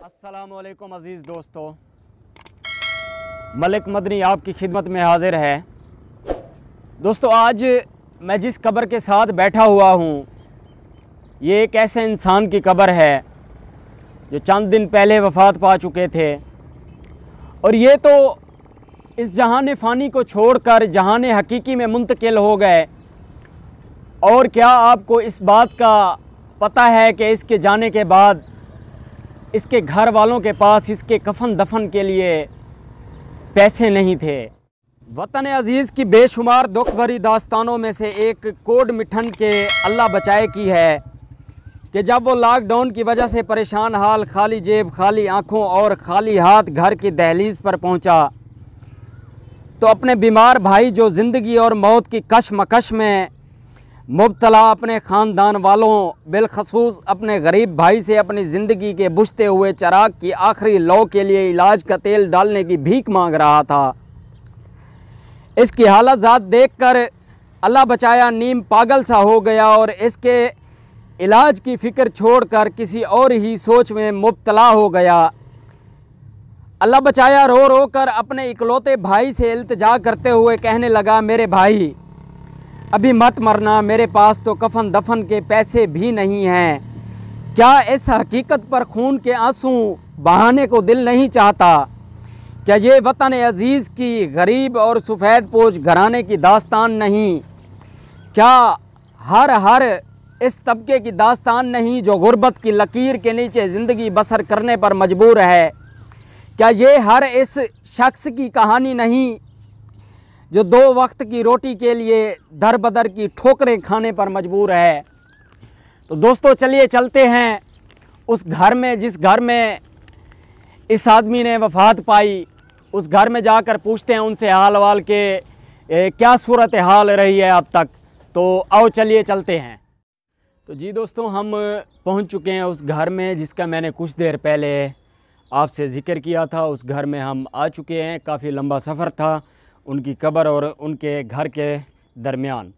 अस्सलामुअलैकुम अज़ीज़ दोस्तों, मलिक मदनी आपकी खिदमत में हाजिर है। दोस्तों, आज मैं जिस कब्र के साथ बैठा हुआ हूँ, ये एक ऐसे इंसान की कब्र है जो चंद दिन पहले वफ़ात पा चुके थे और ये तो इस जहान फ़ानी को छोड़कर जहान हकीकी में मुंतकिल हो गए। और क्या आपको इस बात का पता है कि इसके जाने के बाद इसके घर वालों के पास इसके कफन दफन के लिए पैसे नहीं थे। वतन अज़ीज़ की बेशुमार दुख भरी दास्तानों में से एक कोड मिठन के अल्लाह बचाए की है कि जब वो लॉकडाउन की वजह से परेशान हाल, खाली जेब, खाली आँखों और खाली हाथ घर की दहलीज़ पर पहुँचा, तो अपने बीमार भाई जो ज़िंदगी और मौत की कशमकश में मुब्तला अपने ख़ानदान वालों, बिलखसूस अपने गरीब भाई से अपनी ज़िंदगी के बुझते हुए चिराग की आखिरी लौ के लिए इलाज का तेल डालने की भीख मांग रहा था। इसकी हालत ज़ात देखकर अल्लाह बचाया नीम पागल सा हो गया और इसके इलाज की फ़िक्र छोड़कर किसी और ही सोच में मुब्तला हो गया। अल्लाह बचाया रो रो कर अपने इकलौते भाई से इल्तिजा करते हुए कहने लगा, मेरे भाई अभी मत मरना, मेरे पास तो कफन दफन के पैसे भी नहीं हैं। क्या इस हकीकत पर खून के आंसू बहाने को दिल नहीं चाहता? क्या ये वतन अज़ीज़ की गरीब और सफ़ेद पोश घराने की दास्तान नहीं? क्या हर इस तबके की दास्तान नहीं जो गुर्बत की लकीर के नीचे ज़िंदगी बसर करने पर मजबूर है? क्या ये हर इस शख्स की कहानी नहीं जो 2 वक्त की रोटी के लिए दर बदर की ठोकरें खाने पर मजबूर है? तो दोस्तों, चलिए चलते हैं उस घर में जिस घर में इस आदमी ने वफ़ात पाई। उस घर में जाकर पूछते हैं उनसे हाल वाल के क्या सूरत हाल रही है अब तक। तो आओ चलिए चलते हैं। तो जी दोस्तों, हम पहुंच चुके हैं उस घर में जिसका मैंने कुछ देर पहले आपसे ज़िक्र किया था। उस घर में हम आ चुके हैं। काफ़ी लंबा सफ़र था उनकी कब्र और उनके घर के दरमियान,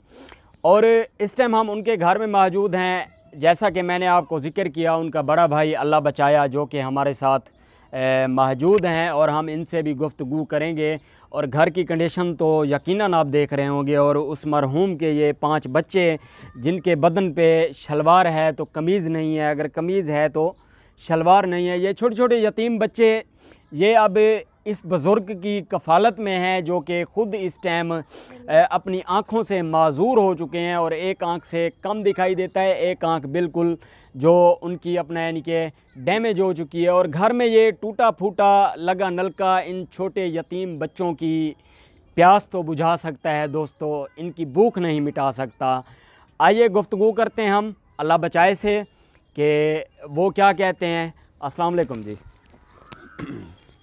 और इस टाइम हम उनके घर में मौजूद हैं। जैसा कि मैंने आपको ज़िक्र किया, उनका बड़ा भाई अल्लाह बचाया जो कि हमारे साथ मौजूद हैं और हम इनसे भी गुफ्तगू करेंगे। और घर की कंडीशन तो यकीनन आप देख रहे होंगे। और उस मरहूम के ये 5 बच्चे जिनके बदन पे शलवार है तो कमीज़ नहीं है, अगर कमीज़ है तो शलवार नहीं है। ये छोटे छोटे यतीम बच्चे ये अब इस बुज़ुर्ग की कफ़ालत में हैं जो कि ख़ुद इस टाइम अपनी आँखों से माज़ूर हो चुके हैं और एक आँख से कम दिखाई देता है, एक आँख बिल्कुल जो उनकी अपना यानी कि डैमेज हो चुकी है। और घर में ये टूटा फूटा लगा नलका इन छोटे यतीम बच्चों की प्यास तो बुझा सकता है दोस्तों, इनकी भूख नहीं मिटा सकता। आइए गुफ्तगू करते हैं हम अल्लाह बचाए से कि वो क्या कहते हैं। अस्सलाम वालेकुम जी।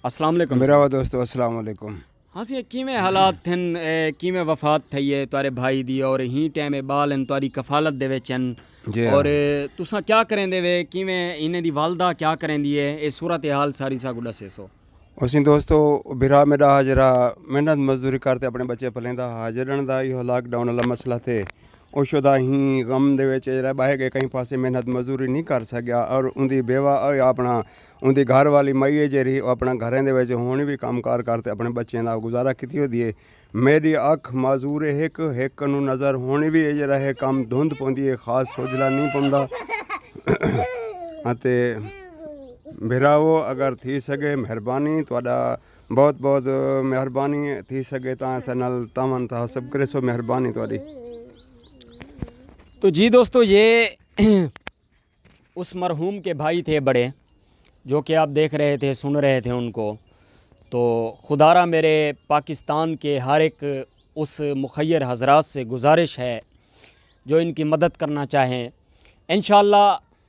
अस्सलाम वालेकुम मेरा दोस्तों, अस्सलाम वालेकुम। हाँ सी, किमें हालात थिन, किमें वफ़ात थी है तुआरे भाई दी और ही टाइम बाल इन तुआरी कफ़ालत दे विचन और तुसा क्या करें दे वे, किमें इन्हें दी वालदा क्या करें दी है, ये सूरत हाल सारी सा गुड़ा से सो उसी दोस्तों बिरा मेरा हाजरा मेहनत मजदूरी करते अपने बच्चे पलेंदा हाजरन दा यो लॉकडाउन वाला मसला थे। उशदा ही गम दे विच बह गए, कहीं पासे मेहनत मजदूरी नहीं कर सकिया और उनकी बेवा अपना उनकी घर वाली मई जी अपना घरें दे विच हुण भी काम कार करते अपने बच्चों का गुजारा की होती है। मेरी अख माजूर एक नू नज़र होनी भी जरा है काम धुंध पौंदी है, खास सोजला नहीं पौंदा। भिरावो अगर थी सके मेहरबानी तुहाडा बहुत बहुत मेहरबानी थी सके तो असां नाल तमन था सब करे सो मेहरबानी तुहाडी। तो जी दोस्तों, ये उस मरहूम के भाई थे बड़े जो कि आप देख रहे थे, सुन रहे थे उनको। तो खुदारा मेरे पाकिस्तान के हर एक उस मुखय्यर हजरात से गुजारिश है जो इनकी मदद करना चाहें, इंशाअल्लाह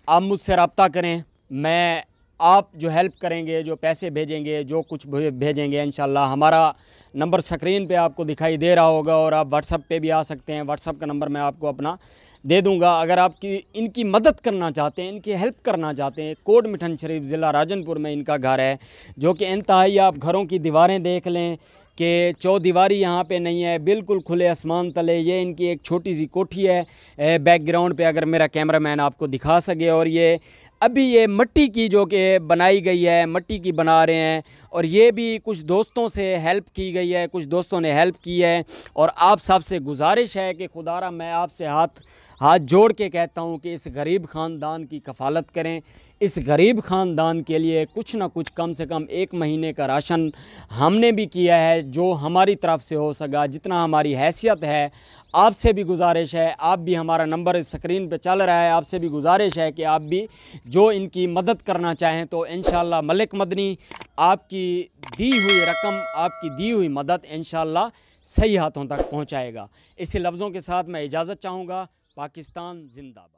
आप मुझसे रब्ता करें। मैं आप जो हेल्प करेंगे, जो पैसे भेजेंगे, जो कुछ भेजेंगे, इंशाअल्लाह हमारा नंबर स्क्रीन पे आपको दिखाई दे रहा होगा और आप व्हाट्सअप पे भी आ सकते हैं। व्हाट्सअप का नंबर मैं आपको अपना दे दूंगा। अगर आपकी इनकी मदद करना चाहते हैं, इनकी हेल्प करना चाहते हैं, कोट मिठन शरीफ ज़िला राजनपुर में इनका घर है जो कि इंतहाई, आप घरों की दीवारें देख लें कि चौदीवारी यहाँ पे नहीं है, बिल्कुल खुले आसमान तले। ये इनकी एक छोटी सी कोठी है बैकग्राउंड पे, अगर मेरा कैमरामैन आपको दिखा सके। और ये अभी ये मिट्टी की जो कि बनाई गई है, मिट्टी की बना रहे हैं, और ये भी कुछ दोस्तों से हेल्प की गई है, कुछ दोस्तों ने हेल्प की है। और आप सबसे गुजारिश है कि खुदारा मैं आपसे हाथ जोड़ के कहता हूँ कि इस गरीब ख़ानदान की कफ़ालत करें। इस गरीब ख़ानदान के लिए कुछ ना कुछ कम से कम 1 महीने का राशन हमने भी किया है, जो हमारी तरफ से हो सका, जितना हमारी हैसियत है। आपसे भी गुजारिश है, आप भी, हमारा नंबर स्क्रीन पे चल रहा है, आपसे भी गुजारिश है कि आप भी जो इनकी मदद करना चाहें तो इंशाअल्लाह मलिक मदनी आपकी दी हुई रकम, आपकी दी हुई मदद इंशाअल्लाह सही हाथों तक पहुंचाएगा। इसी लफ्ज़ों के साथ मैं इजाज़त चाहूँगा। पाकिस्तान जिंदाबाद।